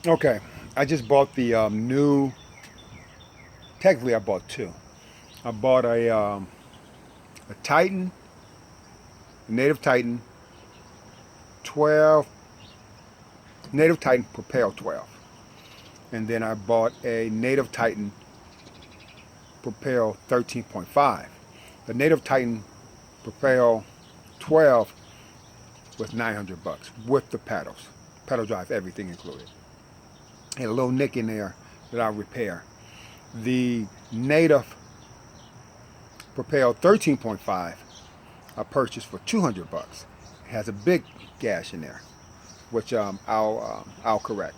Okay, I just bought the new. Technically, I bought two. I bought a Titan, a Native Titan 12, Native Titan Propel 12, and then I bought a Native Titan Propel 13.5. The Native Titan Propel 12 was 900 bucks with the pedals, pedal drive, everything included. Had a little nick in there that I'll repair. The Native Propel 13.5 I purchased for 200 bucks. It has a big gash in there, which I'll correct.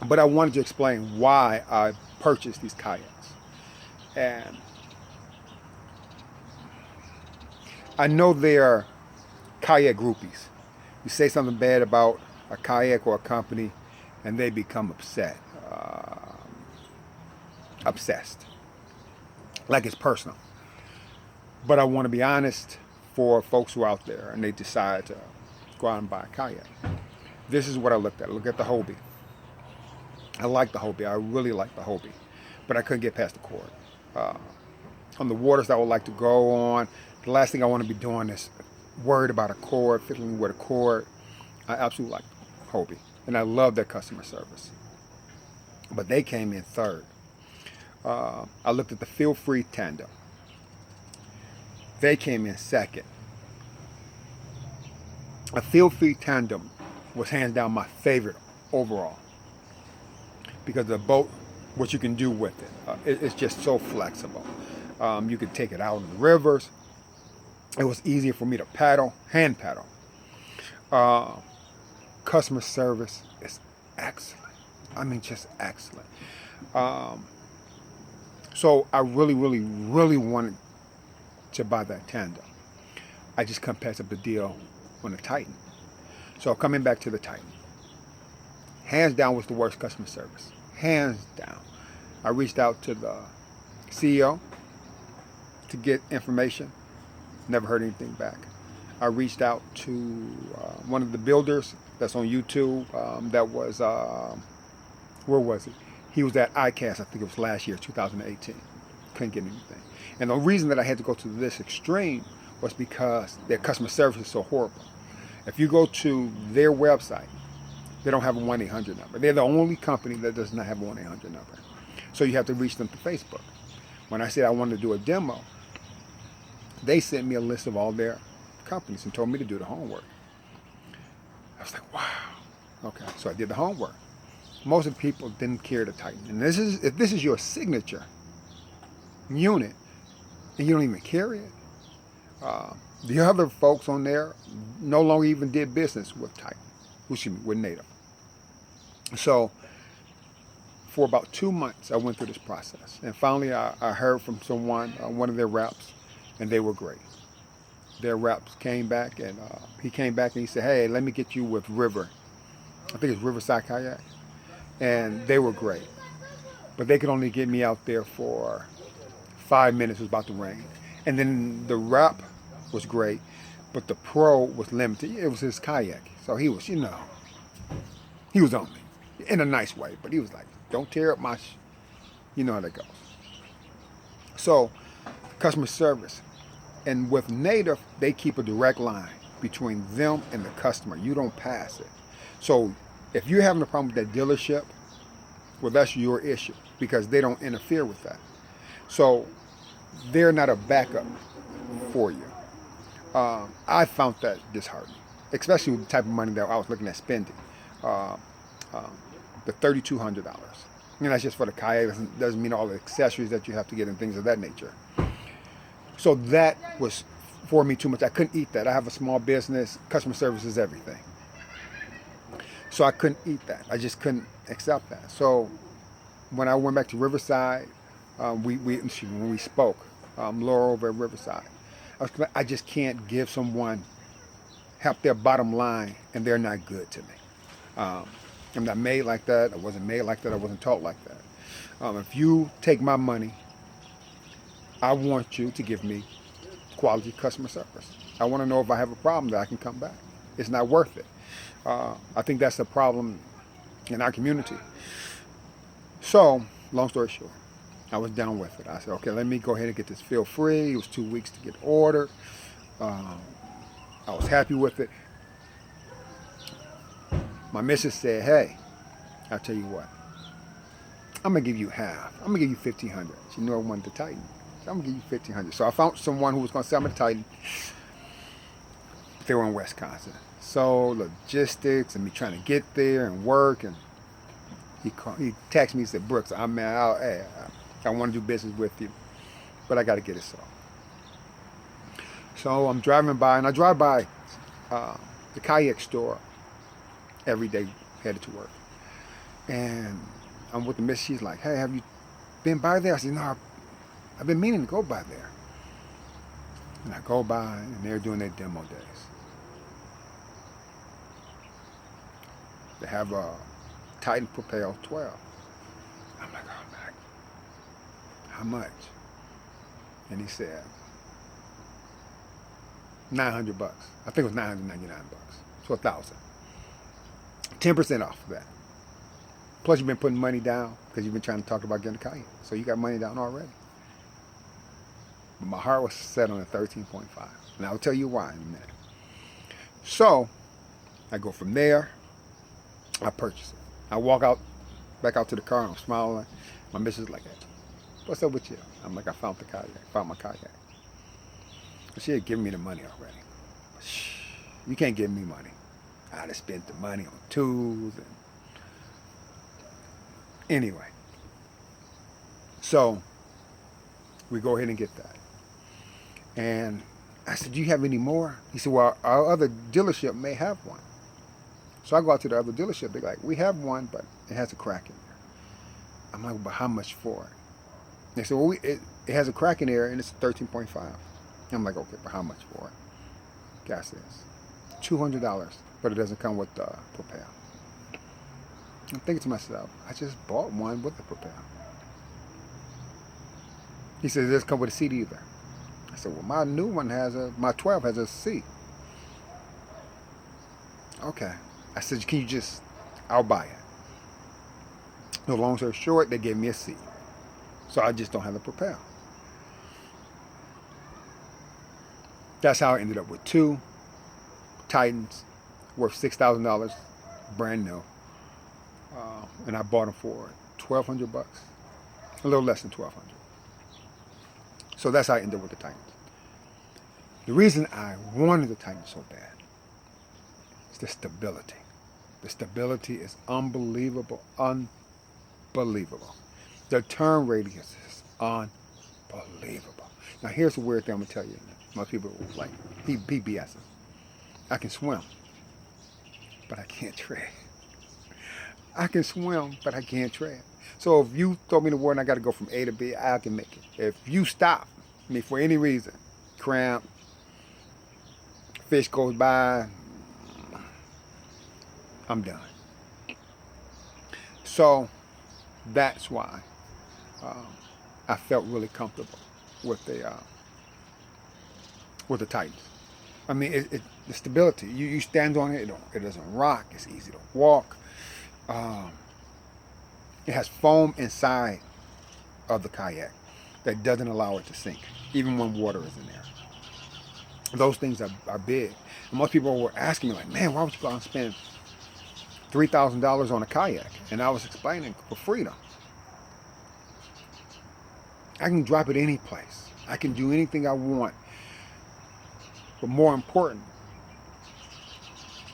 But I wanted to explain why I purchased these kayaks. And I know they're kayak groupies. You say something bad about a kayak or a company, and they become obsessed, like it's personal. But I want to be honest for folks who are out there and they decide to go out and buy a kayak. This is what I looked at. I looked at the Hobie. I like the Hobie. I really like the Hobie, but I couldn't get past the cord. Uh, on the waters that I would like to go on, the last thing I want to be doing is worried about a cord, fiddling with a cord. I absolutely like Hobie, and I love their customer service. But they came in third. I looked at the Feel Free Tandem. They came in second. A Feel Free Tandem was hands down my favorite overall because the boat, what you can do with it, it's just so flexible. You can take it out in the rivers. It was easier for me to paddle, hand paddle. Customer service is excellent. I mean, just excellent. So I really, really, really wanted to buy that tandem. I just couldn't pass up the deal on the Titan. So coming back to the Titan, hands down was the worst customer service. Hands down. I reached out to the CEO to get information. Never heard anything back. I reached out to one of the builders that's on YouTube. That was, where was it? He was at ICAST, I think it was last year, 2018. Couldn't get anything. And the reason that I had to go to this extreme was because their customer service is so horrible. If you go to their website, they don't have a 1-800 number. They're the only company that does not have a 1-800 number. So you have to reach them through Facebook. When I said I wanted to do a demo, they sent me a list of all their companies and told me to do the homework. I was like, wow. Okay, so I did the homework. Most of the people didn't carry the Titan. And if this is your signature unit and you don't even carry it, the other folks on there no longer even did business with Titan, with Native. So for about 2 months, I went through this process. And finally, I heard from someone, one of their reps, and they were great. Their reps came back, and he came back and he said, hey, let me get you with River. I think it's Riverside Kayak. And they were great. But they could only get me out there for 5 minutes. It was about to rain. And then the rep was great, but the pro was limited. It was his kayak. So he was, he was on me in a nice way. But he was like, don't tear up my, you know how that goes. So customer service. And with Native, they keep a direct line between them and the customer. You don't pass it. So if you're having a problem with that dealership, well, that's your issue because they don't interfere with that. So they're not a backup for you. I found that disheartening, especially with the type of money that I was looking at spending. The $3,200. That's just for the kayak. Doesn't mean all the accessories that you have to get and things of that nature. So that was for me too much. I couldn't eat that. I have a small business. Customer service is everything. So I couldn't eat that. I just couldn't accept that. So when I went back to Riverside, when we spoke, Laura over at Riverside, I just can't give someone help their bottom line and they're not good to me. I'm not made like that. I wasn't made like that. I wasn't taught like that. If you take my money, I want you to give me quality customer service. I want to know if I have a problem that I can come back. It's not worth it. I think that's the problem in our community. So, long story short, I was done with it. I said, okay, let me go ahead and get this Feel Free. It was 2 weeks to get ordered. Um, I was happy with it. My missus said, hey, I'll tell you what, I'm going to give you half. I'm going to give you $1,500. She knew I wanted the Titan. So I'm going to give you $1,500. So I found someone who was going to sell me the Titan. They were in Wisconsin. So logistics and me trying to get there and work. And he texted me, he said, Brooks, I want to do business with you, but I got to get it sold. So I'm driving by, and I drive by the Kayak store every day, headed to work. And I'm with the miss. She's like, hey, have you been by there? I said, no, I've been meaning to go by there. And I go by, and they're doing their demo days. They have a Titan Propel 12. I'm like, oh, man, how much? And he said, $900. I think it was $999. So $1,000. 10% off of that. Plus you've been putting money down because you've been trying to talk about getting a Kayak. So you got money down already. But my heart was set on a 13.5. And I'll tell you why in a minute. So I go from there. I purchase it. I walk out, back out to the car. I'm smiling. My missus is like, hey, what's up with you? I'm like, I found the Kayak. Found my Kayak. She had given me the money already. Shh, you can't give me money. I'd have spent the money on tools. And anyway, so we go ahead and get that. And I said, do you have any more? He said, well, our other dealership may have one. So I go out to the other dealership. They're like, we have one, but it has a crack in there. I'm like, but how much for it? They said, well, it has a crack in there, and it's 13.5. I'm like, okay, but how much for it? Guy says, $200, but it doesn't come with the Propel. I'm thinking to myself, I just bought one with the Propel. He says, it doesn't come with a seat either. I said, well, my new one my 12 has a seat. Okay. I said, I'll buy it. No, long story short, they gave me a seat. So I just don't have the Propel. That's how I ended up with 2 Titans worth $6,000, brand new. And I bought them for $1,200, a little less than $1,200. So that's how I ended up with the Titans. The reason I wanted the Titans so bad is the stability. The stability is unbelievable, unbelievable. The turn radius is unbelievable. Now here's the weird thing I'm gonna tell you. Most people are like, he BSing. I can swim, but I can't tread. I can swim, but I can't tread. So if you throw me in the water and I got to go from A to B, I can make it. If you stop me for any reason, cramp, fish goes by, I'm done. So that's why I felt really comfortable with the Titans. I mean, the stability. You stand on it, it doesn't rock. It's easy to walk. It has foam inside of the Kayak that doesn't allow it to sink, even when water is in there. Those things are big. And most people were asking me, like, man, why would you go out and spend $3,000 on a Kayak? And I was explaining, for freedom. I can drop it any place. I can do anything I want. But more important,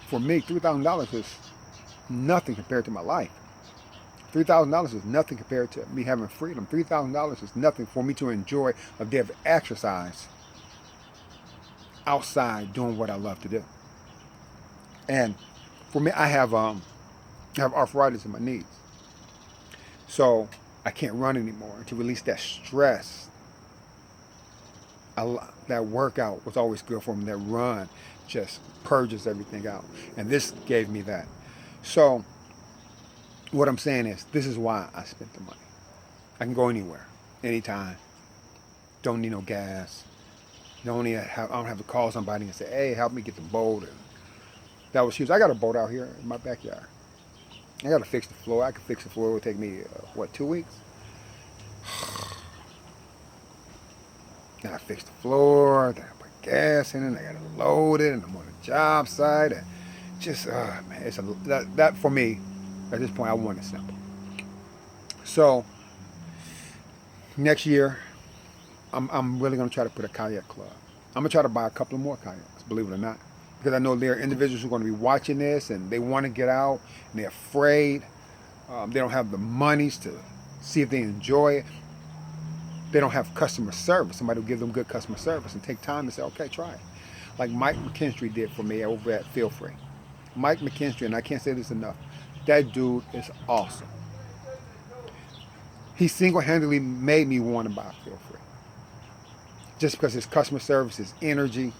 for me, $3,000 is nothing compared to my life. $3,000 is nothing compared to me having freedom. $3,000 is nothing for me to enjoy a day of exercise outside doing what I love to do. And for me, I have arthritis in my knees. So I can't run anymore. To release that stress, that workout was always good for me. That run just purges everything out. And this gave me that. So what I'm saying is, this is why I spent the money. I can go anywhere, anytime. Don't need no gas. I don't have to call somebody and say, hey, help me get the boat. And that was huge. I got a boat out here in my backyard. I got to fix the floor. I can fix the floor. It would take me, what, 2 weeks? And I fix the floor. Then I put gas in it. I got to load it. And I'm on the job site. And just, man, it's that for me, at this point, I want it simple. So, next year, I'm really going to try to put a kayak club. I'm going to try to buy a couple of more kayaks, believe it or not. Because I know there are individuals who are going to be watching this and they want to get out and they're afraid. They don't have the monies to see if they enjoy it. They don't have customer service. Somebody will give them good customer service and take time to say, okay, try it. Like Mike McKinstry did for me over at Feel Free. Mike McKinstry, and I can't say this enough, that dude is awesome. He single-handedly made me want to buy Feel Free. Just because his customer service, his energy,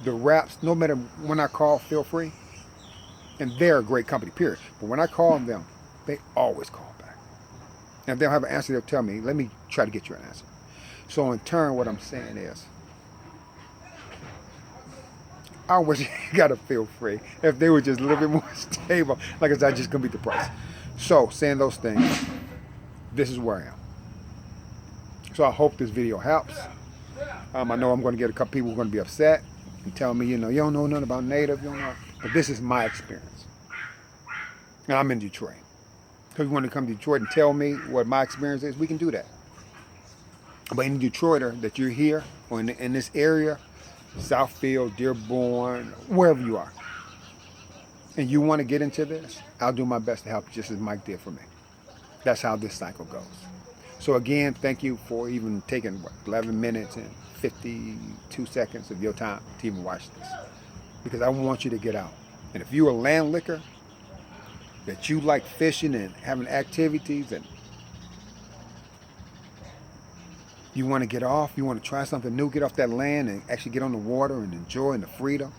the reps, no matter when I call Feel Free, and they're a great company, period. But when I call them, they always call back. And if they don't have an answer, they'll tell me, let me try to get you an answer. So in turn, what I'm saying is, I wish you got to Feel Free if they were just a little bit more stable. Like I said, I just couldn't beat the price. So saying those things, this is where I am. So I hope this video helps. I know I'm going to get a couple people who are going to be upset and tell me, you don't know nothing about native, you don't know. But this is my experience. And I'm in Detroit. Because you want to come to Detroit and tell me what my experience is, we can do that. But any Detroiter that you're here or in this area, Southfield, Dearborn, wherever you are, and you want to get into this, I'll do my best to help you, just as Mike did for me. That's how this cycle goes. So again, thank you for even taking 11 minutes and 52 seconds of your time to even watch this. Because I want you to get out. And if you're a land licker, that you like fishing and having activities and you want to get off, you want to try something new, get off that land and actually get on the water and enjoy the freedom,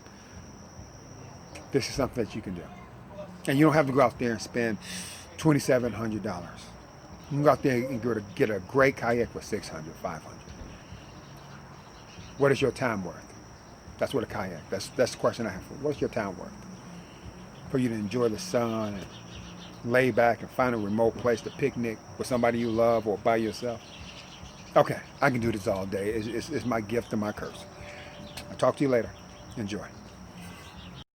this is something that you can do. And you don't have to go out there and spend $2,700. You can go out there and get a great kayak for $600, $500. What is your time worth? That's what a kayak, that's the question I have for you. What's your time worth? For you to enjoy the sun and lay back and find a remote place to picnic with somebody you love or by yourself. Okay, I can do this all day. It's my gift and my curse. I'll talk to you later. Enjoy.